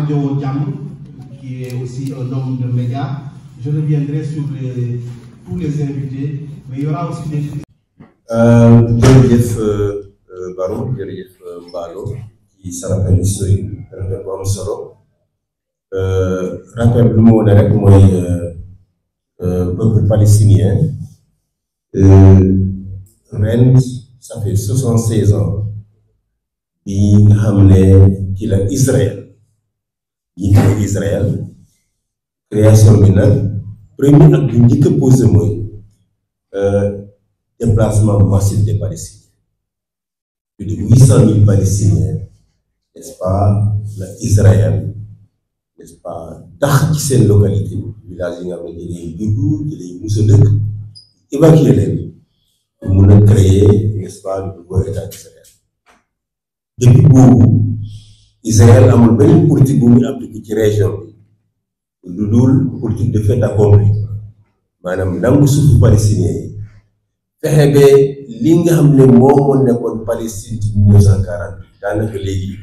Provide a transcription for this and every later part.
Radio Diam, qui est aussi un homme de médias. Je reviendrai sur tous les invités, mais il y aura aussi des critiques. jërëjëf Baro jërëjëf Mballo ci sa rappel historique rappel bu am solo rappel bi mu wone rek mooy peuple palestinien ren ça fait 76 ans bi nga xam ne ci la Israël jiite Israël création bi nag premier acte bi njëkk a posé mooy déplacement massif des Palestiniens. Plus de 800 000 Palestiniens, n'est-ce pas, Israël, n'est-ce pas, dans cette localité, village qui a été évacué pour créer, n'est-ce pas, le nouveau État d'Israël. Depuis beaucoup, Israël a une politique qui appliquée dans la région. Une politique de fait accompli. Madame, dans le palestinien, fexe ba li nga xam ne moom nekkoon Palestine ci 1948 daanaka léegi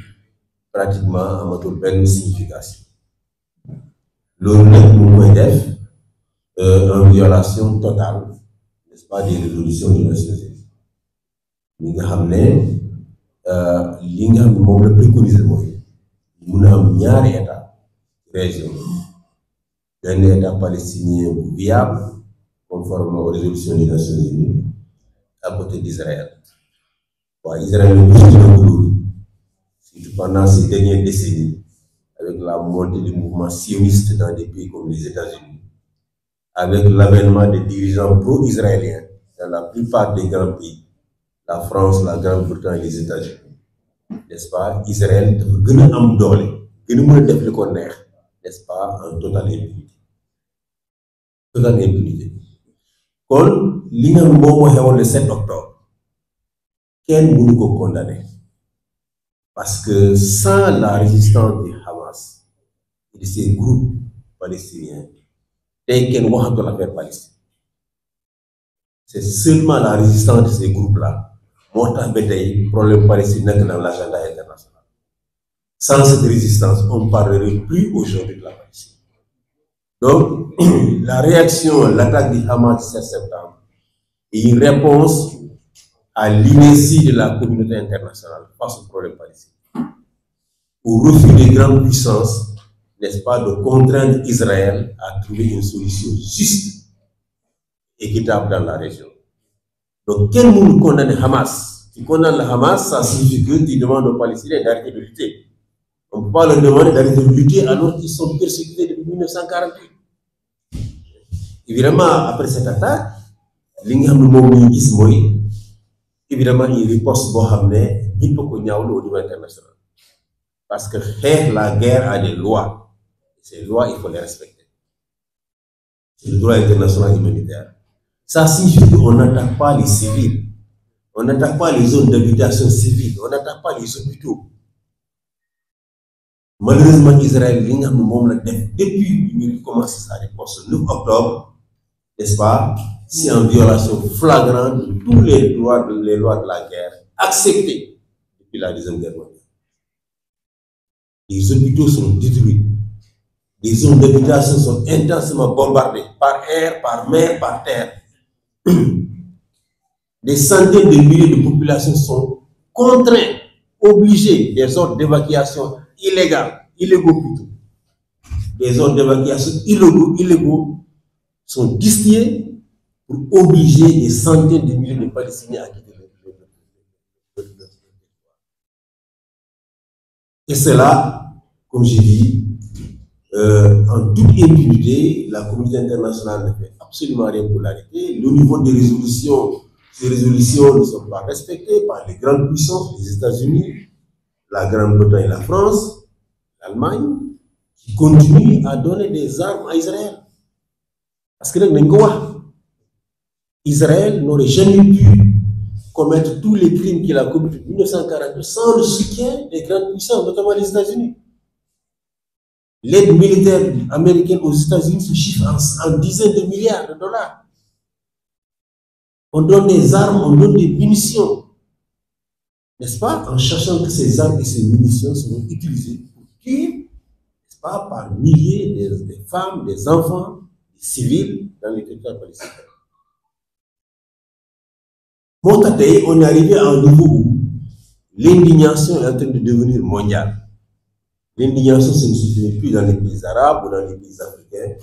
pratiquement amatul benn signification loolu nag mu koy def en violation totale, n'est-ce pas, des résolutions des Nations Unies li nga xam ne moom la préconiser mooy mun a am ñaari état région benn état palestinien bu viable conformément aux résolutions des Nations Unies à côté d'Israël. Israël est surtout pendant ces dernières décennies, avec la montée du mouvement sioniste dans des pays comme les États-Unis, avec l'avènement des dirigeants pro-israéliens dans la plupart des grands pays, la France, la Grande-Bretagne et les États-Unis, n'est-ce pas, Israël dafa gën a am doole, gën a mën a def li ko neex, n'est-ce pas, en totale impunité. Totale impunité. Kon li nga moom xewoon le 7 octobre kenn mënu ko condamner parce que sans la résistance du Hamas et de ces groupes palestiniens tey kenn waxatul affaire Palestine. C'est seulement la résistance de ces groupes-là moo tax ba tey problème Palestine nekk dans l'agenda international. Sans cette résistance on ne parlerait plus aujourd'hui de la Palestine. Donc, la réaction, l'attaque du Hamas du 7 septembre est une réponse à l'inertie de la communauté internationale face au problème palestinien. Au refus des grandes puissances, n'est-ce pas, de contraindre Israël à trouver une solution juste, équitable dans la région. Donc, quel monde condamne le Hamas? Tu condamnes le Hamas, ça signifie que tu demandes aux Palestiniens d'arrêter de lutter. On ne peut pas leur demander d'arrêter de lutter alors qu'ils sont persécutés depuis 1948. Évidemment, après cette attaque, évidemment, il riposte au niveau international. Parce que la guerre a des lois. Ces lois, il faut les respecter. C'est le droit international humanitaire. Ça signifie qu'on n'attaque pas les civils. On n'attaque pas les zones d'habitation civile. On n'attaque pas les hôpitaux. Malheureusement, Israël, depuis qu'il commence sa réponse le 9 octobre, n'est-ce pas, c'est en violation flagrante de tous les lois de la guerre acceptées depuis la Deuxième Guerre mondiale. Les hôpitaux sont détruits. Les zones d'habitation sont intensément bombardées par air, par mer, par terre. Des centaines de milliers de populations sont contraintes, obligées des ordres d'évacuation illégaux plutôt. Des ordres d'évacuation illégaux sont distillés pour obliger des centaines de milliers de Palestiniens à quitter le territoire. Et cela, comme j'ai dit, en toute impunité, la communauté internationale ne fait absolument rien pour l'arrêter. Le niveau des résolutions, ces résolutions ne sont pas respectées par les grandes puissances, les États-Unis, la Grande-Bretagne et la France, l'Allemagne, qui continuent à donner des armes à Israël. Parce que Israël n'aurait jamais pu commettre tous les crimes qu'il a commis depuis 1942 sans le soutien des grandes puissances, notamment les États-Unis. L'aide militaire américaine aux États-Unis se chiffre en dizaines de milliards de dollars. On donne des armes, on donne des munitions. N'est-ce pas? En cherchant que ces armes et ces munitions seront utilisées pour tuer pas, par milliers des femmes, des enfants, des civils dans les territoires palestiniens. On est arrivé à un niveau où l'indignation est en train de devenir mondiale. L'indignation, ce ne suffit plus dans les pays arabes ou dans les pays africains,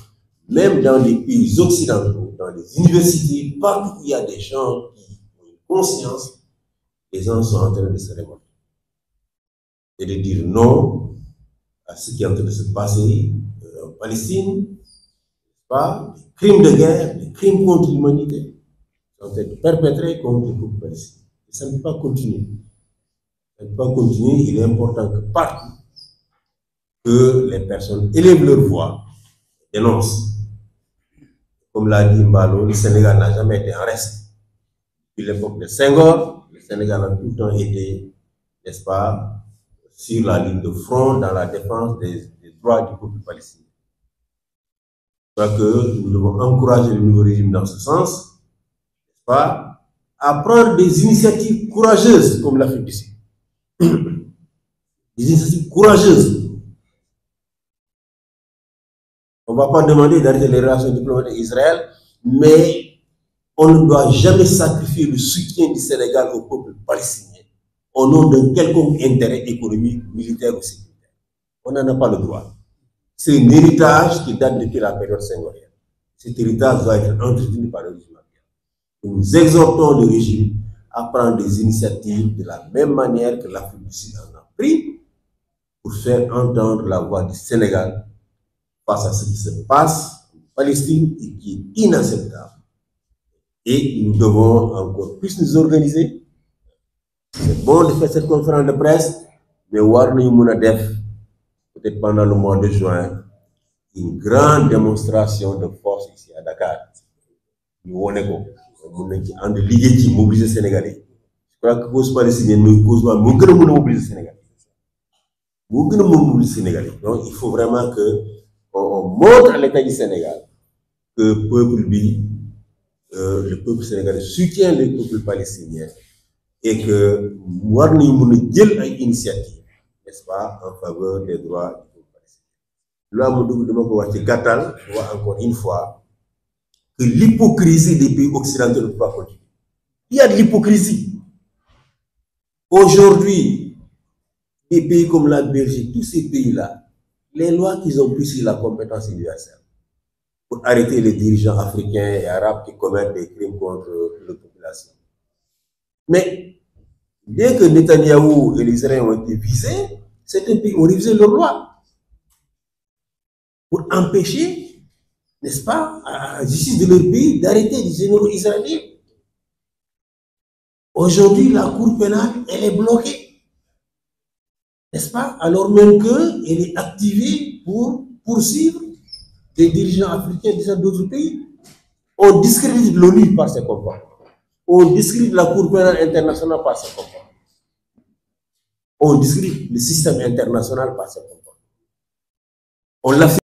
même dans les pays occidentaux, dans les universités, partout où il y a des gens qui ont une conscience, les gens sont en train de se révolter. Et de dire non à ce qui est en train de se passer en Palestine, pas des crimes de guerre, des crimes contre l'humanité sont perpétrés contre le peuple palestinien. Et ça ne peut pas continuer. Ça ne peut pas continuer. Il est important que partout, que les personnes élèvent leur voix, dénoncent. Comme l'a dit Mbalo, le Sénégal n'a jamais été en reste. Depuis l'époque de Senghor, le Sénégal a tout le temps été, n'est-ce pas, sur la ligne de front dans la défense des droits du peuple palestinien. Je crois que nous devons encourager le nouveau régime dans ce sens, n'est-ce pas, à prendre des initiatives courageuses comme l'Afrique du Sud. Des initiatives courageuses. On ne va pas demander d'arrêter les relations diplomatiques avec Israël, mais on ne doit jamais sacrifier le soutien du Sénégal au peuple palestinien au nom d'un quelconque intérêt économique, militaire ou sécuritaire. On n'en a pas le droit. C'est un héritage qui date depuis la période senghorienne. Cet héritage doit être entretenu par le régime actuel. Nous exhortons le régime à prendre des initiatives de la même manière que l'Afrique du Sud en a pris pour faire entendre la voix du Sénégal face à ce qui se passe en Palestine et qui est inacceptable. Et nous devons encore plus nous organiser. C'est bon de faire cette conférence de presse, mais peut-être pendant le mois de juin, une grande démonstration de force ici à Dakar. Nous avons mobiliser les Sénégalais. Je crois que la cause palestinienne ne cause pas mobiliser les Sénégalais. Donc il faut vraiment que on montre à l'État du Sénégal que le peuple sénégalais soutient le peuple palestinien et que nous avons une initiative, n'est-ce pas, en faveur des droits du peuple palestinien. Là, je vois encore une fois que l'hypocrisie des pays occidentaux ne peut pas continuer. Il y a de l'hypocrisie. Aujourd'hui, des pays comme la Belgique, tous ces pays-là, les lois qu'ils ont prises sur la compétence universelle pour arrêter les dirigeants africains et arabes qui commettent des crimes contre la population. Mais dès que Netanyahou et les Israéliens ont été visés, certains pays ont révisé leurs lois pour empêcher, n'est-ce pas, à la justice de leur pays d'arrêter les généraux israéliens. Aujourd'hui, la Cour pénale, elle est bloquée, n'est-ce pas, alors même qu'elle est activée pour poursuivre des dirigeants africains d'autres pays. On discrédite l'ONU par ses comportements. On discrédite la Cour pénale internationale par ses comportements. On discrédite le système international par ses comportements. On l'a fait.